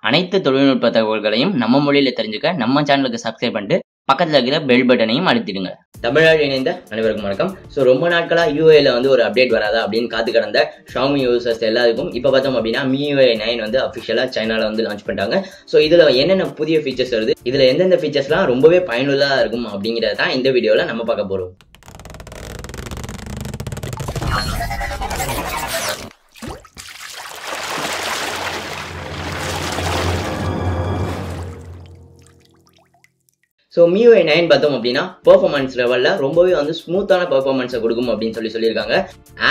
அனைத்து தொழில்நுட்ப தகவல்களையும் நம்ம மொழியில தெரிஞ்சுக்க நம்ம சேனலுக்கு சப்ஸ்கிரைப் பண்ணிட்டு பக்கத்துல இருக்கிற பெல் பட்டனையும் அழுத்திடுங்க. தமிழால் இணைந்த அனைவருக்கும் வணக்கம். ஸோ ரொம்ப நாட்களா யூஏல வந்து ஒரு அப்டேட் வராதா அப்படின்னு காத்து கிடந்த ஷாமி யூசர்ஸ் எல்லாருக்கும் இப்போ பார்த்தோம் அப்படின்னா MIUI 9 வந்து அஃபிஷியலா சைனால வந்து லான்ச் பண்ணிட்டாங்க. ஸோ இதுல என்னென்ன புதிய ஃபீச்சர்ஸ் வருது, இதுல எந்தெந்த ஃபீச்சர்ஸ்லாம் ரொம்பவே பயனுள்ளதா இருக்கும் அப்படிங்கறத தான் இந்த வீடியோல நம்ம பார்க்க போறோம். ஸோ MIUI 9 பார்த்தோம் அப்படின்னா பெர்ஃபார்மன்ஸ் லெவலில் ரொம்பவே வந்து ஸ்மூத்தான பெர்ஃபார்மன்ஸை கொடுக்கும் அப்படின்னு சொல்லியிருக்காங்க.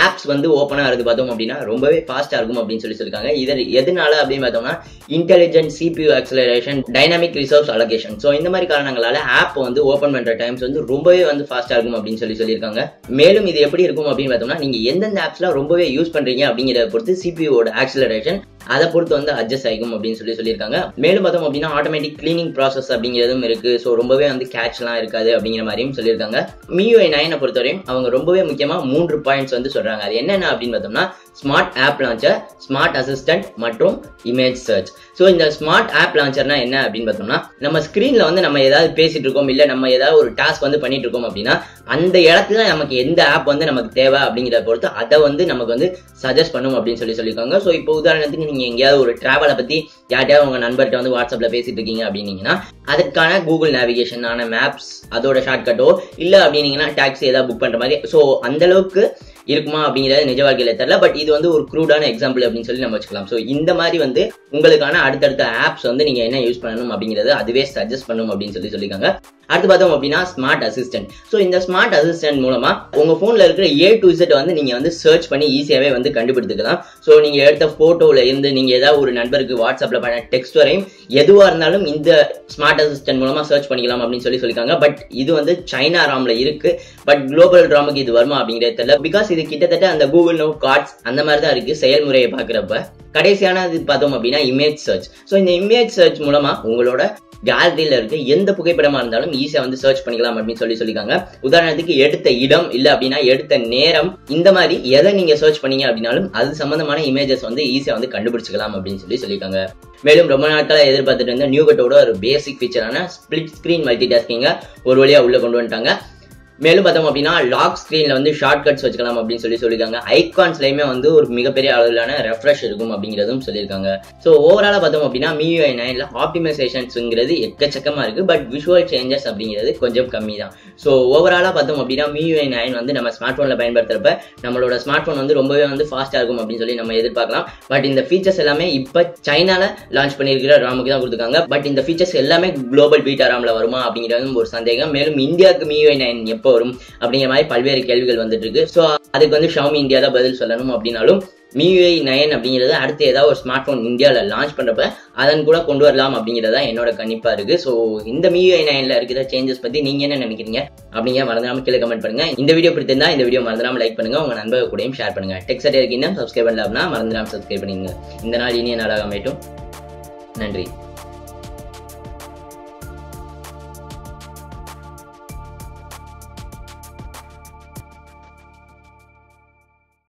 ஆப்ஸ் வந்து ஓப்பனாக இருந்து பார்த்தோம் அப்படின்னா ரொம்பவே ஃபாஸ்ட்டாக இருக்கும் அப்படின்னு சொல்லியிருக்காங்க. இது எதனால அப்படின்னு பார்த்தோம்னா intelligent CPU acceleration, dynamic resource allocation. So இந்த மாதிரி காரணங்களால ஆப் வந்து ஓப்பன் பண்ணுற டைம்ஸ் வந்து ரொம்பவே வந்து ஃபாஸ்ட்டாக இருக்கும் அப்படின்னு சொல்லியிருக்காங்க. மேலும் இது எப்படி இருக்கும் அப்படின்னு பார்த்தோம்னா நீங்கள் எந்தெந்த ஆப்ஸ்லாம் ரொம்பவே யூஸ் பண்ணுறீங்க அப்படிங்கிறத பொறுத்து CPUவோட ஆக்சலரேஷன் அதை பொறுத்து வந்து அட்ஜஸ்ட் ஆகும் அப்படின்னு சொல்லியிருக்காங்க. மேலும் பார்த்தோம் அப்படின்னா ஆட்டோமேட்டிக் கிளீனிங் ப்ராசஸ் அப்படிங்கிறதும் இருக்கு. ஸோ ரொம்பவே வந்து கேட்ச்லாம் இருக்காது அப்படிங்கிற மாதிரியும் சொல்லியிருக்காங்க. MIUI 9 பொறுத்தவரையும் அவங்க ரொம்பவே முக்கியமா 3 பாயிண்ட்ஸ் வந்து சொல்றாங்க. அது என்னென்ன அப்படின்னு பார்த்தோம்னா smart app launcher, smart assistant மற்றும் இமேஜ் சர்ச். ஸோ இந்த ஸ்மார்ட் ஆப் லான்ச்சர்னா என்ன அப்படின்னு பார்த்தோம்னா நம்ம ஸ்கிரீன்ல வந்து நம்ம ஏதாவது பேசிட்டு இருக்கோம், இல்ல நம்ம ஏதாவது ஒரு டாஸ்க் வந்து பண்ணிட்டு இருக்கோம் அப்படின்னா அந்த இடத்துல நமக்கு எந்த ஆப் வந்து நமக்கு தேவை அப்படிங்கிறத பொறுத்து அதை வந்து நமக்கு வந்து சஜஸ்ட் பண்ணும் அப்படின்னு சொல்லியிருக்காங்க. ஸோ இப்போ உதாரணத்துக்கு நீங்க எங்கேயாவது ஒரு டிராவலை பத்தி யார்ட்டையாவது உங்க நண்பர்கிட்ட வந்து வாட்ஸ்அப்ல பேசிட்டு இருக்கீங்க அப்படின்னீங்கன்னா அதுக்கான கூகுள் நேவிகேஷன் ஆன மேப்ஸ் அதோட ஷார்ட்கட்டோ இல்ல அப்படின்னீங்கன்னா டாக்ஸி ஏதாவது புக் பண்ற மாதிரி ஸோ அந்த அளவுக்கு இருக்குமா அப்படிங்கிறது நிஜ வாழ்க்கையில தெரியல. பட் இது வந்து ஒரு க்ரூடான எக்ஸாம்பிள் அப்படின்னு சொல்லி நம்ம வச்சுக்கலாம். ஸோ இந்த மாதிரி வந்து உங்களுக்கான அடுத்தடுத்த ஆப்ஸ் வந்து நீங்க என்ன யூஸ் பண்ணணும் அப்படிங்கிறது அதுவே சஜஸ்ட் பண்ணும் அப்படின்னு சொல்லியிருக்காங்க. அடுத்து பார்த்தோம் அப்படின்னா ஸ்மார்ட் அசிஸ்டன்ட். ஸோ இந்த ஸ்மார்ட் அசிஸ்டன்ட் மூலமா உங்க போன்ல இருக்கிற A to Z வந்து நீங்க வந்து சர்ச் பண்ணி ஈஸியாவே வந்து கண்டுபிடித்துக்கலாம். ஸோ நீங்க எடுத்த போட்டோல இருந்து நீங்க ஏதாவது ஒரு நண்பருக்கு வாட்ஸ்அப்ல பண்ண டெக்ஸ்ட் வரையும் எதுவா இருந்தாலும் இந்த ஸ்மார்ட் அசிஸ்டன்ட் மூலமா சர்ச் பண்ணிக்கலாம் அப்படின்னு சொல்லியிருக்காங்க. பட் இது வந்து சைனா ராம்ல இருக்கு. பட் குளோபல் ராமுக்கு இது வருமா அப்படிங்கிறது தெரியல. பிகாஸ் இது கிட்டத்தட்ட அந்த கூகுள் நோட் கார்ட்ஸ் அந்த மாதிரி தான் இருக்கு செயல்முறையை பாக்குறப்ப. கடைசியான இது பார்த்தோம் அப்படின்னா இமேஜ் சர்ச். ஸோ இந்த இமேஜ் சர்ச் மூலமா உங்களோட கேலரியில இருக்க எந்த புகைப்படமா இருந்தாலும் ஈஸியா வந்து சர்ச் பண்ணிக்கலாம் அப்படின்னு சொல்லியிருக்காங்க. உதாரணத்துக்கு எடுத்த இடம் இல்ல அப்படின்னா எடுத்த நேரம் இந்த மாதிரி எதை நீங்க சர்ச் பண்ணீங்க அப்படின்னாலும் அது சம்பந்தமான இமேஜஸ் வந்து ஈஸியா வந்து கண்டுபிடிச்சிக்கலாம் அப்படின்னு சொல்லியிருக்காங்க. மேலும் ரொம்ப நாட்களா எதிர்பார்த்துட்டு இருந்த நியூகட்டோட ஒரு பேசிக் ஃபீச்சரான ஸ்பிளிட் ஸ்கிரீன் மல்டி டாஸ்கிங்க ஒரு வழியா உள்ள கொண்டு வந்துட்டாங்க. மேலும் பார்த்தோம் அப்படின்னா லாக் ஸ்கிரீன்ல வந்து ஷார்ட் கட்ஸ் வச்சுக்கலாம் அப்படின்னு சொல்லியிருக்காங்க. ஐகான்ஸ்லயுமே வந்து ஒரு மிகப்பெரிய அளவிலான ரெஃப்ரெஷ் இருக்கும் அப்படிங்கிறதும் சொல்லியிருக்காங்க. ஸோ ஓவராலா பார்த்தோம் அப்படின்னா MIUI 9ல ஆப்டிமைசேஷன்ஸ்ங்கிறது எக்கச்சக்கமா இருக்கு. பட் விஷுவல் சேஞ்சஸ் அப்படிங்கிறது கொஞ்சம் கம்மி தான். ஸோ ஓவராலா பார்த்தோம் அப்படின்னா MIUI 9 வந்து நம்ம ஸ்மார்ட் போன்ல பயன்படுத்துறப்ப நம்மளோட ஸ்மார்ட் போன் வந்து ரொம்பவே வந்து ஃபாஸ்டா இருக்கும் அப்படின்னு சொல்லி நம்ம எதிர்பார்க்கலாம். பட் இந்த ஃபீச்சர்ஸ் எல்லாமே இப்ப சைனால லான்ச் பண்ணியிருக்கிற ராமுக்கு தான் கொடுத்துருக்காங்க. பட் இந்த ஃபீச்சர்ஸ் எல்லாமே குளோபல் பீட்டா ராம்ல வருமா அப்படிங்கிறதும் ஒரு சந்தேகம். மேலும் இந்தியாவுக்கு MIUI 9 எப்போ வரும் அப்படிங்கிற மாதிரி பல்வேறு கேள்விகள் வந்துட்டு இருக்கு. ஸோ அதுக்கு வந்து ஷாமி இந்தியா தான் பதில் சொல்லணும். அப்படின்னாலும் MIUI 9 அப்படிங்கிறது அடுத்து ஏதாவது ஒரு ஸ்மார்ட் போன் இந்தியாவில லான்ச் பண்றப்ப அதன் கூட கொண்டு வரலாம் அப்படிங்கிறதா என்னோட கணிப்பா இருக்கு. ஸோ இந்த MIUI 9ல இருக்கிற சேஞ்சஸ் பத்தி நீங்க என்ன நினைக்கிறீங்க அப்படிங்கிற மறந்துடாம கீழே கமெண்ட் பண்ணுங்க. இந்த வீடியோ பிடிச்சிருந்தா இந்த வீடியோ மறந்துடாம லைக் பண்ணுங்க, உங்க நண்பர்கள் கூடயும் ஷேர் பண்ணுங்க. டெக்ஸ்ட் இருக்கீங்கன்னா சப்ஸ்கிரைப் பண்ணல அப்படின்னா மறந்துடாம சப்ஸ்கிரைப் பண்ணிங்க. இந்த நாள் இனிய நாளாக அமையட்டும். நன்றி.